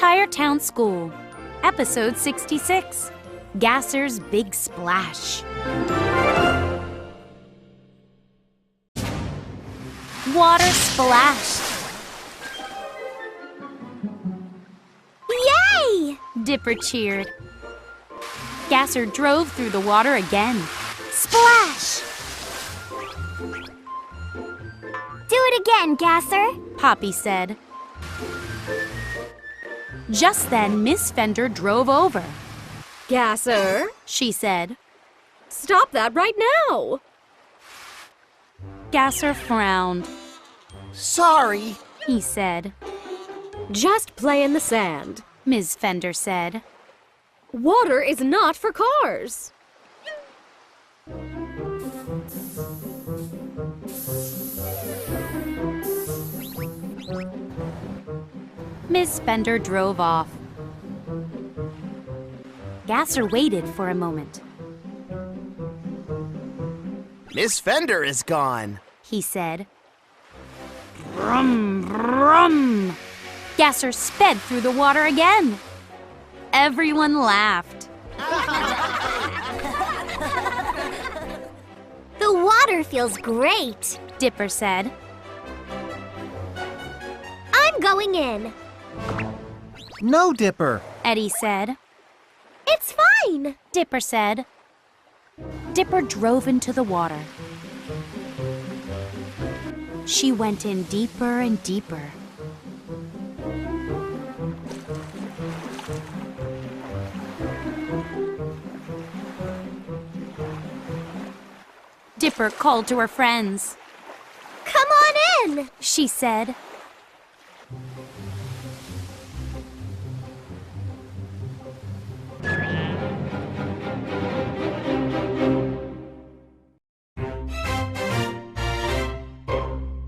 Tire Town School, Episode 66, Gasser's Big Splash. Water splashed. Yay! Dipper cheered. Gasser drove through the water again. Splash! Do it again, Gasser. Poppy said. Just then, Miss Fender drove over. Gasser, She said. stop that right now. Gasser frowned. Sorry. He said. Just play in the sand. Ms. Fender said. Water is not for cars. Miss Fender drove off. Gasser waited for a moment. Miss Fender is gone. He said. Brum, brum. Gasser sped through the water again. Everyone laughed. The water feels great. Dipper said. I'm going in. No, Dipper. Eddie said. It's fine. Dipper said. Dipper drove into the water. She went in deeper and deeper. Dipper called to her friends. Come on in. She said.